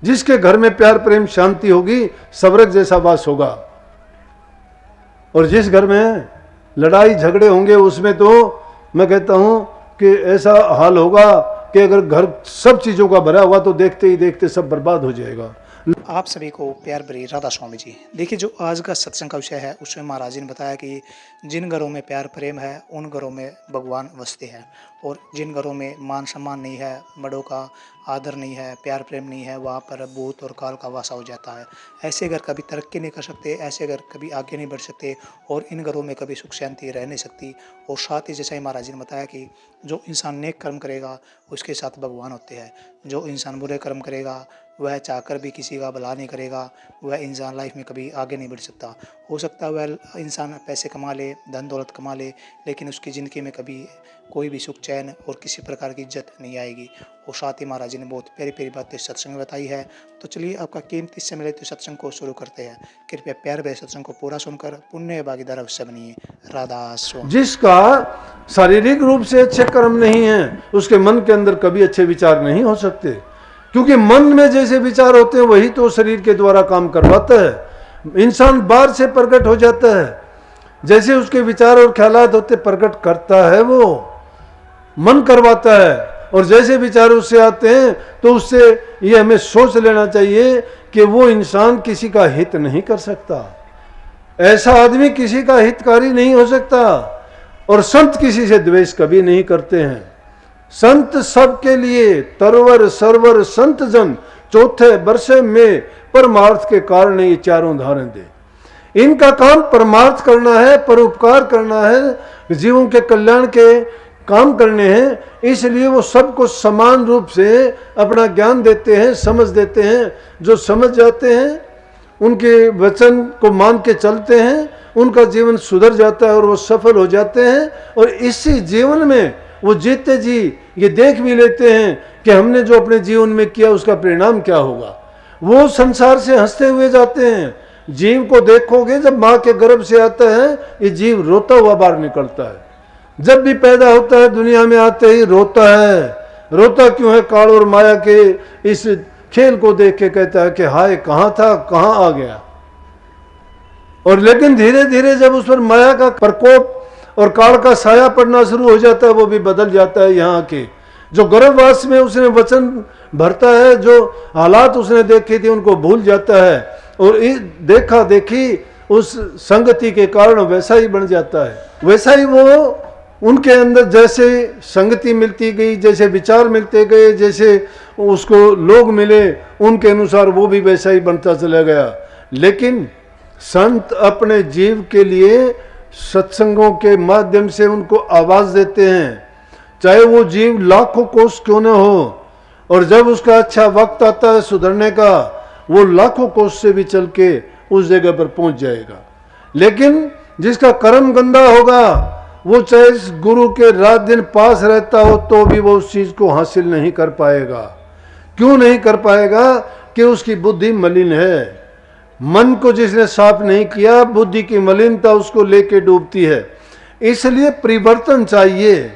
जिसके घर में प्यार प्रेम शांति होगी, स्वर्ग जैसा वास होगा। और जिस घर में लड़ाई झगड़े होंगे उसमें तो मैं कहता हूं कि ऐसा हाल होगा कि अगर घर सब चीजों का भरा हुआ तो देखते ही देखते सब बर्बाद हो जाएगा। आप सभी को प्यार भरी राधा स्वामी जी। देखिए, जो आज का सत्संग का विषय है उसमें महाराज जी ने बताया कि जिन घरों में प्यार प्रेम है उन घरों में भगवान वसते हैं, और जिन घरों में मान सम्मान नहीं है, बड़ों का आदर नहीं है, प्यार प्रेम नहीं है, वहाँ पर भूत और काल का वासा हो जाता है। ऐसे घर कभी तरक्की नहीं कर सकते, ऐसे घर कभी आगे नहीं बढ़ सकते, और इन घरों में कभी सुख शांति रह नहीं सकती। और साथ ही जैसा ही महाराज जी ने बताया कि जो इंसान नेक कर्म करेगा उसके साथ भगवान होते हैं, जो इंसान बुरे कर्म करेगा वह चाहकर भी किसी का भला नहीं करेगा, वह इंसान लाइफ में कभी आगे नहीं बढ़ सकता। हो सकता है वह इंसान पैसे कमा ले, धन दौलत कमा ले, लेकिन उसकी ज़िंदगी में कभी कोई भी सुख चैन और किसी प्रकार की इज्जत नहीं आएगी। और साथ ही महाराज जी ने बहुत प्यारी प्यारी बातें सत्संग में बताई है। तो चलिए, आपका कीमती समय लेते सत्संग को शुरू करते हैं। कृपया प्यार भरे सत्संग को पूरा सुनकर पुण्य भागीदार अवश्य बनिए। राधा स्वामी। जिसका शारीरिक रूप से अच्छे कर्म नहीं है उसके मन के अंदर कभी अच्छे विचार नहीं हो सकते, क्योंकि मन में जैसे विचार होते हैं वही तो शरीर के द्वारा काम करवाता है। इंसान बाहर से प्रकट हो जाता है, जैसे उसके विचार और ख्यालात होते प्रकट करता है, वो मन करवाता है। और जैसे विचार उससे आते हैं तो उससे ये हमें सोच लेना चाहिए कि वो इंसान किसी का हित नहीं कर सकता, ऐसा आदमी किसी का हितकारी नहीं हो सकता। और संत किसी से द्वेष कभी नहीं करते हैं। संत सबके लिए तरवर सरवर संत जन, चौथे वर्षे में परमार्थ के कारण ये चारों धारण दे। इनका काम परमार्थ करना है, परोपकार करना है, जीवों के कल्याण के काम करने हैं। इसलिए वो सबको समान रूप से अपना ज्ञान देते हैं, समझ देते हैं। जो समझ जाते हैं, उनके वचन को मान के चलते हैं, उनका जीवन सुधर जाता है और वो सफल हो जाते हैं। और इसी जीवन में वो जीते जी ये देख भी लेते हैं कि हमने जो अपने जीवन में किया उसका परिणाम क्या होगा। वो संसार से हंसते हुए जाते हैं। जीव को देखोगे, जब माँ के गर्भ से आता है ये जीव रोता हुआ बाहर निकलता है। जब भी पैदा होता है दुनिया में आते ही रोता है। रोता क्यों है? काल और माया के इस खेल को देख के कहता है कि हाय कहाँ था, कहाँ आ गया। और लेकिन धीरे धीरे जब उस पर माया का प्रकोप और काल का साया पड़ना शुरू हो जाता है, वो भी बदल जाता है। यहाँ के जो गर्भवास में उसने वचन भरता है, जो हालात उसने देखे थे उनको भूल जाता है, और देखा देखी उस संगति के कारण वैसा ही बन जाता है। वैसा ही वो उनके अंदर जैसे संगति मिलती गई, जैसे विचार मिलते गए, जैसे उसको लोग मिले, उनके अनुसार वो भी वैसा ही बनता चला गया। लेकिन संत अपने जीव के लिए सत्संगों के माध्यम से उनको आवाज देते हैं, चाहे वो जीव लाखों कोस क्यों न हो। और जब उसका अच्छा वक्त आता है सुधरने का, वो लाखों कोस से भी चल के उस जगह पर पहुंच जाएगा। लेकिन जिसका कर्म गंदा होगा, वो चाहे गुरु के रात दिन पास रहता हो तो भी वो उस चीज को हासिल नहीं कर पाएगा। क्यों नहीं कर पाएगा? कि उसकी बुद्धि मलिन है। मन को जिसने साफ नहीं किया, बुद्धि की मलिनता उसको लेके डूबती है। इसलिए परिवर्तन चाहिए,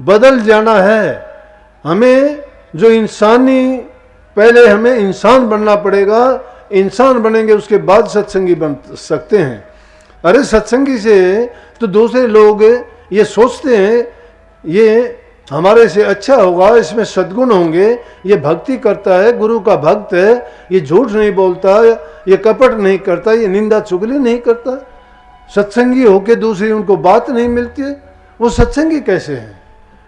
बदल जाना है हमें। जो इंसानी, पहले हमें इंसान बनना पड़ेगा। इंसान बनेंगे उसके बाद सत्संगी बन सकते हैं। अरे सत्संगी से तो दूसरे लोग ये सोचते हैं ये हमारे से अच्छा होगा, इसमें सद्गुण होंगे, ये भक्ति करता है, गुरु का भक्त है, ये झूठ नहीं बोलता, ये कपट नहीं करता, ये निंदा चुगली नहीं करता। सत्संगी होके दूसरी उनको बात नहीं मिलती है, वो सत्संगी कैसे हैं?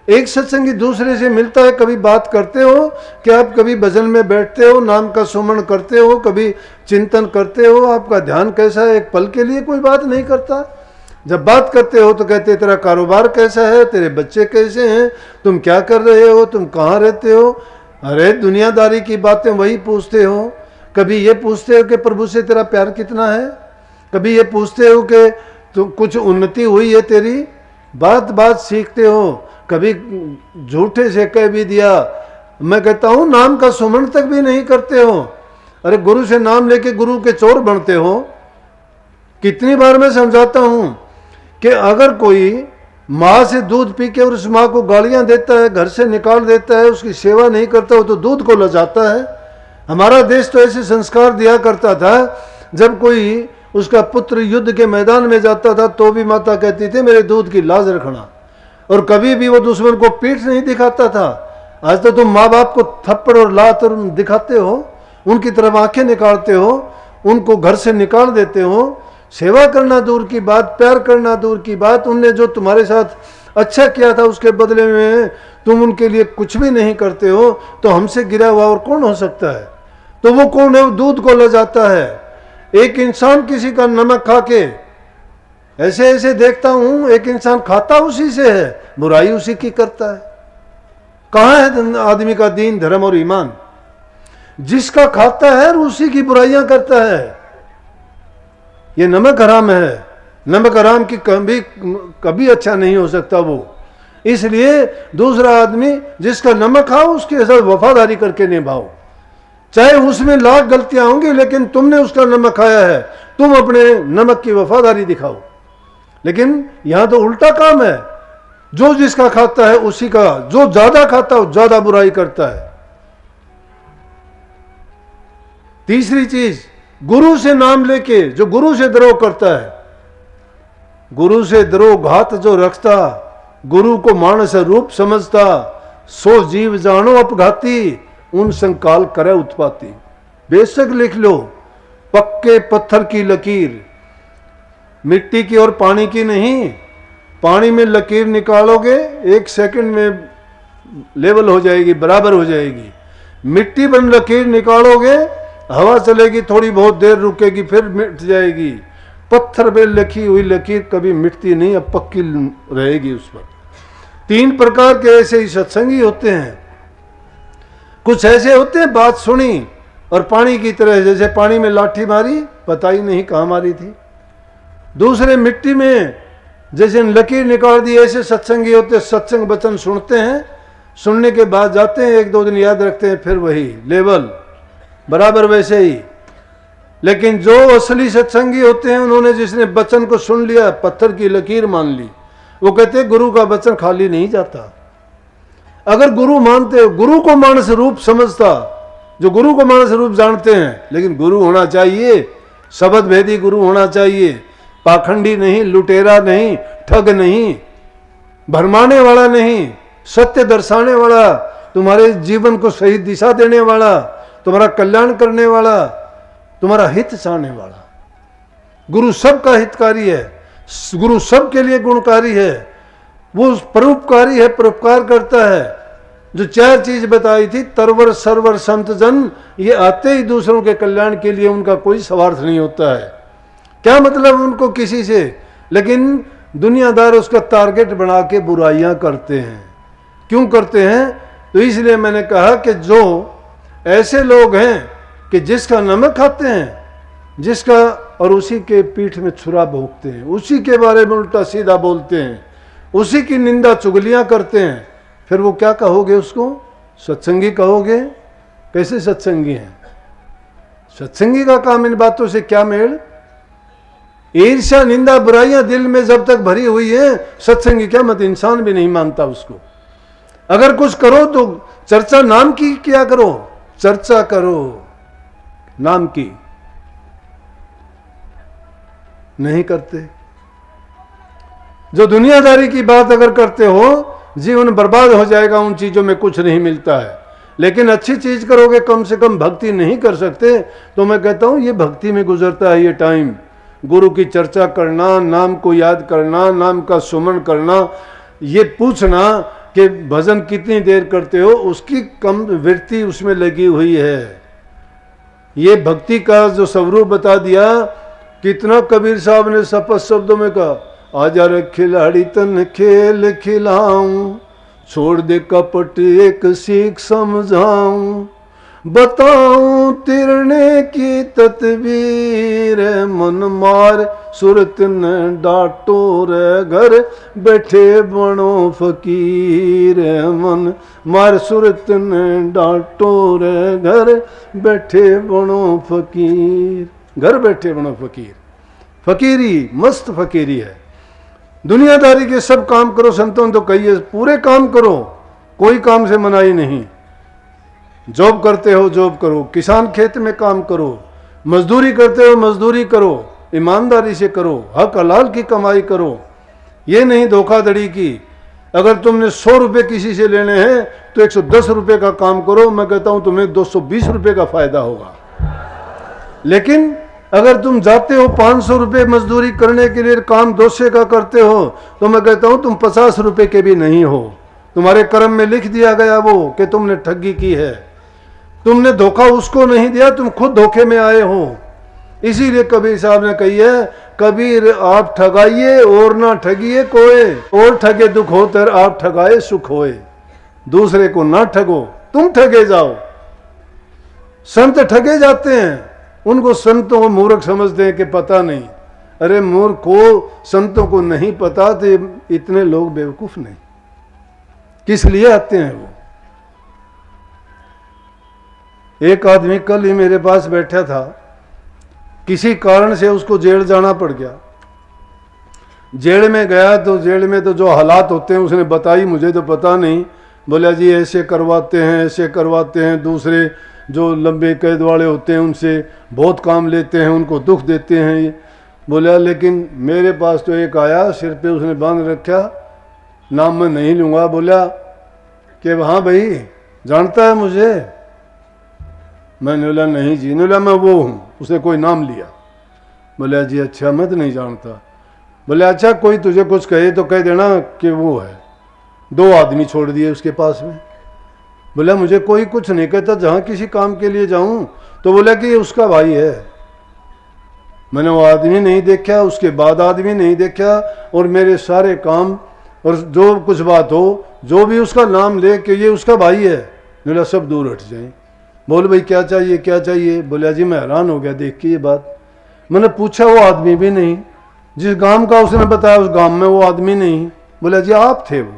एक सत्संगी दूसरे से मिलता है, कभी बात करते हो कि आप कभी भजन में बैठते हो, नाम का सुमरण करते हो, कभी चिंतन करते हो, आपका ध्यान कैसा है? एक पल के लिए कोई बात नहीं करता। जब बात करते हो तो कहते तेरा कारोबार कैसा है, तेरे बच्चे कैसे हैं, तुम क्या कर रहे हो, तुम कहाँ रहते हो। अरे दुनियादारी की बातें वही पूछते हो। कभी ये पूछते हो कि प्रभु से तेरा प्यार कितना है, कभी ये पूछते हो कि तो कुछ उन्नति हुई है तेरी। बात बात सीखते हो, कभी झूठे से कह भी दिया। मैं कहता हूँ नाम का सुमरण तक भी नहीं करते हो। अरे गुरु से नाम लेके गुरु के चोर बनते हो। कितनी बार मैं समझाता हूँ कि अगर कोई माँ से दूध पी के और उस माँ को गालियाँ देता है, घर से निकाल देता है, उसकी सेवा नहीं करता हो तो दूध को लजाता है। हमारा देश तो ऐसे संस्कार दिया करता था, जब कोई उसका पुत्र युद्ध के मैदान में जाता था तो भी माता कहती थी मेरे दूध की लाज रखना, और कभी भी वो दुश्मन को पीठ नहीं दिखाता था। आज तो तुम माँ बाप को थप्पड़ और लात और दिखाते हो, उनकी तरफ आंखें निकालते हो, उनको घर से निकाल देते हो। सेवा करना दूर की बात, प्यार करना दूर की बात, उनने जो तुम्हारे साथ अच्छा किया था उसके बदले में तुम उनके लिए कुछ भी नहीं करते हो, तो हमसे गिरा हुआ और कौन हो सकता है? तो वो कौन है? वो दूध को ले जाता है। एक इंसान किसी का नमक खा के, ऐसे ऐसे देखता हूं, एक इंसान खाता उसी से है, बुराई उसी की करता है। कहां है आदमी का दीन, धर्म और ईमान? जिसका खाता है उसी की बुराइयां करता है। ये नमक हराम है, नमक हराम की कभी अच्छा नहीं हो सकता वो। इसलिए दूसरा आदमी जिसका नमक खाओ उसके साथ वफादारी करके निभाओ, चाहे उसमें लाख गलतियां होंगी, लेकिन तुमने उसका नमक खाया है, तुम अपने नमक की वफादारी दिखाओ। लेकिन यहां तो उल्टा काम है, जो जिसका खाता है उसी का, जो ज्यादा खाता है ज्यादा बुराई करता है। तीसरी चीज, गुरु से नाम लेके जो गुरु से द्रोह करता है, गुरु से द्रोह घात जो रखता, गुरु को मानस रूप समझता, सो जीव जानो अपघाती, उन संकाल करे उत्पाती। बेशक लिख लो, पक्के पत्थर की लकीर, मिट्टी की और पानी की नहीं। पानी में लकीर निकालोगे 1 सेकंड में लेवल हो जाएगी, बराबर हो जाएगी। मिट्टी पर लकीर निकालोगे, हवा चलेगी, थोड़ी बहुत देर रुकेगी, फिर मिट जाएगी। पत्थर पे लिखी हुई लकीर कभी मिटती नहीं, अब पक्की रहेगी उस पर। 3 प्रकार के ऐसे ही सत्संगी होते हैं। कुछ ऐसे होते हैं बात सुनी और पानी की तरह, जैसे पानी में लाठी मारी, पता ही नहीं कहां मारी थी। दूसरे मिट्टी में जैसे लकीर निकाल दी, ऐसे सत्संगी होते, सत्संग वचन सुनते हैं, सुनने के बाद जाते हैं, 1-2 दिन याद रखते हैं, फिर वही लेवल बराबर वैसे ही। लेकिन जो असली सत्संगी होते हैं, उन्होंने जिसने वचन को सुन लिया, पत्थर की लकीर मान ली, वो कहते हैं गुरु का वचन खाली नहीं जाता। अगर गुरु मानते, गुरु को मानस रूप समझता, जो गुरु को मानस रूप जानते हैं, लेकिन गुरु होना चाहिए शब्द भेदी गुरु होना चाहिए, पाखंडी नहीं, लुटेरा नहीं, ठग नहीं, भरमाने वाला नहीं, सत्य दर्शाने वाला, तुम्हारे जीवन को सही दिशा देने वाला, तुम्हारा कल्याण करने वाला, तुम्हारा हित चाहने वाला। गुरु सबका हितकारी है, गुरु सबके लिए गुणकारी है, वो परोपकारी है, परोपकार करता है। जो 4 चीज बताई थी, तरवर सरवर संत जन, ये आते ही दूसरों के कल्याण के लिए, उनका कोई स्वार्थ नहीं होता है। क्या मतलब उनको किसी से, लेकिन दुनियादार उसका टारगेट बना के बुराइयां करते हैं। क्यों करते हैं? तो इसलिए मैंने कहा कि जो ऐसे लोग हैं कि जिसका नमक खाते हैं, जिसका, और उसी के पीठ में छुरा भोंकते हैं, उसी के बारे में उल्टा सीधा बोलते हैं, उसी की निंदा चुगलियां करते हैं, फिर वो क्या कहोगे उसको? सत्संगी कहोगे? कैसे सत्संगी हैं? सत्संगी का काम इन बातों से क्या मेल? ईर्ष्या निंदा बुराइयां दिल में जब तक भरी हुई है, सत्संगी क्या मत, इंसान भी नहीं मानता उसको। अगर कुछ करो तो चर्चा नाम की किया करो, चर्चा करो नाम की, नहीं करते। जो दुनियादारी की बात अगर करते हो, जीवन बर्बाद हो जाएगा, उन चीजों में कुछ नहीं मिलता है। लेकिन अच्छी चीज करोगे, कम से कम भक्ति नहीं कर सकते, तो मैं कहता हूं ये भक्ति में गुजरता है ये टाइम। गुरु की चर्चा करना, नाम को याद करना, नाम का सुमन करना, ये पूछना कि भजन कितनी देर करते हो, उसकी कम वृत्ति उसमें लगी हुई है। ये भक्ति का जो स्वरूप बता दिया, कितना कबीर साहब ने स्पष्ट शब्दों में कहा, आजा रे खिलाड़ी तन खेल खिलाऊं, छोड़ दे कपट एक सीख समझाऊं, बताऊं तिरने की तदबीर, मन मार सूरत न डांटो रे, घर बैठे बनो फकीर, मन मार सूरत न डांटो रे, घर बैठे बनो फकीर, घर बैठे बनो फकीर। फकीरी मस्त फकीरी है। दुनियादारी के सब काम करो, संतों तो कहिए पूरे काम करो, कोई काम से मनाही नहीं। जॉब करते हो जॉब करो, किसान खेत में काम करो, मजदूरी करते हो मजदूरी करो, ईमानदारी से करो, हक हलाल की कमाई करो, ये नहीं धोखाधड़ी की। अगर तुमने 100 रुपये किसी से लेने हैं तो 110 रुपये का काम करो, मैं कहता हूं तुम्हें 220 रुपये का फायदा होगा। लेकिन अगर तुम जाते हो 500 रुपये मजदूरी करने के लिए, काम 200 का करते हो, तो मैं कहता हूं तुम 50 रुपये के भी नहीं हो। तुम्हारे कर्म में लिख दिया गया वो कि तुमने ठगी की है। तुमने धोखा उसको नहीं दिया, तुम खुद धोखे में आए हो। इसीलिए कबीर साहब ने कही है, कबीर आप ठगाइए और ना ठगिए कोई, और ठगे दुख हो तर आप ठगाए सुख होए। दूसरे को ना ठगो, तुम ठगे जाओ। संत ठगे जाते हैं, उनको संतों को मूर्ख समझते हैं कि पता नहीं। अरे मूर्ख को, संतों को नहीं पता तो इतने लोग बेवकूफ नहीं, किस लिए आते हैं वो। एक आदमी कल ही मेरे पास बैठा था, किसी कारण से उसको जेल जाना पड़ गया। जेल में गया तो जेल में तो जो हालात होते हैं उसने बताई, मुझे तो पता नहीं। बोला जी ऐसे करवाते हैं ऐसे करवाते हैं, दूसरे जो लंबे कैद वाले होते हैं उनसे बहुत काम लेते हैं, उनको दुख देते हैं। बोला लेकिन मेरे पास तो एक आया, सिर पे उसने बांध रखा, नाम मैं नहीं लूँगा। बोला कि हाँ भाई जानता है मुझे? मैंने बोला नहीं जी। बोला मैं वो हूँ। उसने कोई नाम लिया। बोला जी अच्छा, मैं तो नहीं जानता। बोले अच्छा कोई तुझे कुछ कहे तो कह देना कि वो है। 2 आदमी छोड़ दिए उसके पास में। बोला मुझे कोई कुछ नहीं कहता, जहाँ किसी काम के लिए जाऊँ तो बोला कि ये उसका भाई है। मैंने वो आदमी नहीं देखा, उसके बाद आदमी नहीं देखा, और मेरे सारे काम और जो कुछ बात हो, जो भी उसका नाम ले कि ये उसका भाई है, बोला सब दूर हट जाए। बोल भाई क्या चाहिए क्या चाहिए? बोला जी मैं हैरान हो गया देख के ये बात। मैंने पूछा वो आदमी भी नहीं, जिस गांव का उसने बताया उस गांव में वो आदमी नहीं। बोला जी आप थे वो?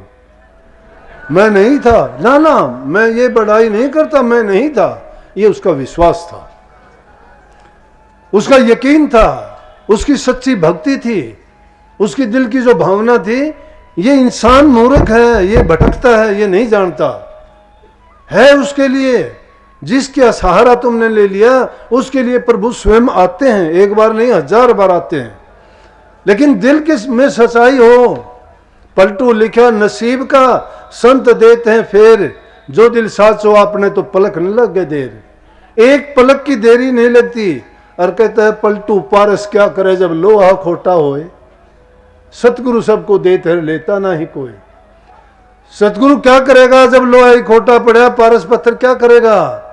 मैं नहीं था। ना ना मैं ये बड़ाई नहीं करता, मैं नहीं था। ये उसका विश्वास था, उसका यकीन था, उसकी सच्ची भक्ति थी, उसकी दिल की जो भावना थी। ये इंसान मूर्ख है, ये भटकता है, ये नहीं जानता है। उसके लिए जिसका सहारा तुमने ले लिया उसके लिए प्रभु स्वयं आते हैं, एक बार नहीं 1000 बार आते हैं। लेकिन दिल किस में सच्चाई हो। पलटू लिखा नसीब का, संत देते हैं फेर, जो दिल साचो आपने तो पलक न लग गए देर। एक पलक की देरी नहीं लगती। और कहता है पलटू पारस क्या करे जब लोहा खोटा होए। सतगुरु सबको देते है लेता ना ही कोई। सतगुरु क्या करेगा जब लोहा ही खोटा पड़ा? पारस पत्थर क्या करेगा?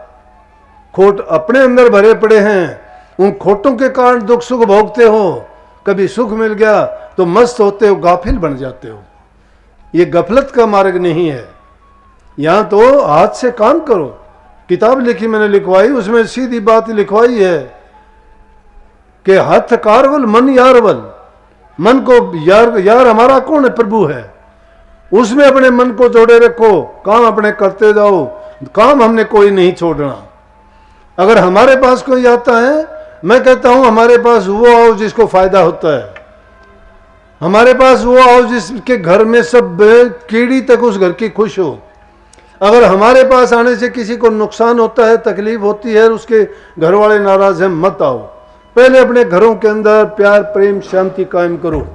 खोट अपने अंदर भरे पड़े हैं, उन खोटों के कारण दुख सुख भोगते हो। कभी सुख मिल गया तो मस्त होते हो, गाफिल बन जाते हो। ये गफलत का मार्ग नहीं है। यहां तो हाथ से काम करो। किताब लिखी मैंने लिखवाई, उसमें सीधी बात लिखवाई है कि हाथ कारवल मन यारवल। मन को यार हमारा कौन है? प्रभु है। उसमें अपने मन को जोड़े रखो, काम अपने करते जाओ। काम हमने कोई नहीं छोड़ना। अगर हमारे पास कोई आता है, मैं कहता हूं हमारे पास वो आओ जिसको फायदा होता है। हमारे पास वो आओ जिसके घर में सब कीड़ी तक उस घर की खुश हो। अगर हमारे पास आने से किसी को नुकसान होता है, तकलीफ होती है, उसके घर वाले नाराज हैं, मत आओ। पहले अपने घरों के अंदर प्यार प्रेम शांति कायम करो।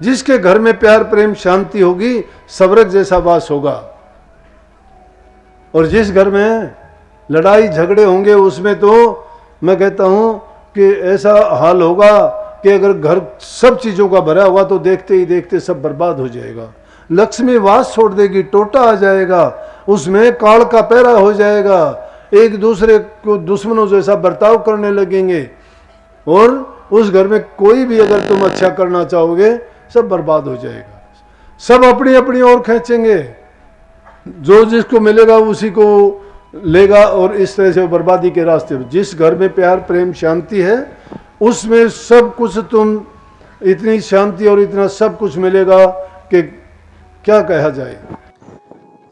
जिसके घर में प्यार प्रेम शांति होगी, स्वर्ग जैसा वास होगा। और जिस घर में लड़ाई झगड़े होंगे उसमें तो मैं कहता हूं कि ऐसा हाल होगा कि अगर घर सब चीजों का भरा हुआ तो देखते ही देखते सब बर्बाद हो जाएगा। लक्ष्मी वास छोड़ देगी, टोटा आ जाएगा, उसमें काल का पैरा हो जाएगा, एक दूसरे को दुश्मनों जैसा बर्ताव करने लगेंगे। और उस घर में कोई भी अगर तुम अच्छा करना चाहोगे सब बर्बाद हो जाएगा। सब अपनी अपनी ओर खींचेंगे, जो जिसको मिलेगा उसी को लेगा, और इस तरह से बर्बादी के रास्ते। जिस घर में प्यार प्रेम शांति है उसमें सब कुछ तुम इतनी शांति और इतना सब कुछ मिलेगा कि क्या कहा जाए।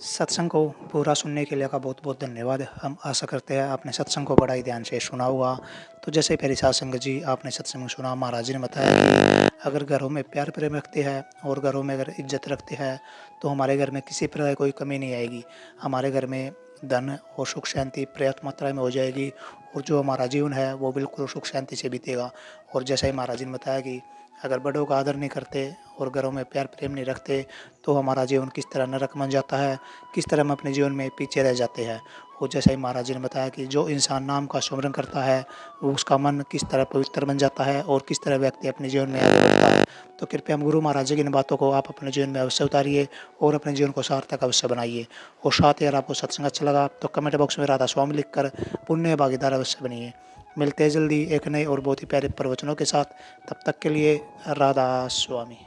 सत्संग को पूरा सुनने के लिए का बहुत बहुत धन्यवाद। हम आशा करते हैं आपने सत्संग को बड़ा ही ध्यान से सुना होगा। तो जैसे प्यारी साध संगत जी आपने सत्संग सुना, महाराज जी ने बताया कि अगर घरों में प्यार प्रेम रखते हैं और घरों में अगर इज्जत रखते हैं तो हमारे घर में किसी प्रकार कोई कमी नहीं आएगी। हमारे घर में धन और सुख शांति पर्याप्त मात्रा में हो जाएगी और जो हमारा जीवन है वो बिल्कुल सुख शांति से बीतेगा। और जैसा ही महाराज जी ने बताया कि अगर बड़ों का आदर नहीं करते और घरों में प्यार प्रेम नहीं रखते तो हमारा जीवन किस तरह नरक बन जाता है, किस तरह हम अपने जीवन में पीछे रह जाते हैं। और जैसा ही महाराज जी ने बताया कि जो इंसान नाम का सुमिरन करता है वो उसका मन किस तरह पवित्र बन जाता है और किस तरह व्यक्ति अपने जीवन में आगे बढ़ता है। तो कृपया हम गुरु महाराज जी की इन बातों को आप अपने जीवन में अवश्य उतारिए और अपने जीवन को सार्थक अवश्य बनाइए। और साथ ही अगर आपको सत्संग अच्छा लगा तो कमेंट बॉक्स में राधा स्वामी लिखकर पुण्य भागीदार अवश्य बनिए। मिलते हैं जल्दी एक नए और बहुत ही प्यारे प्रवचनों के साथ। तब तक के लिए राधा स्वामी।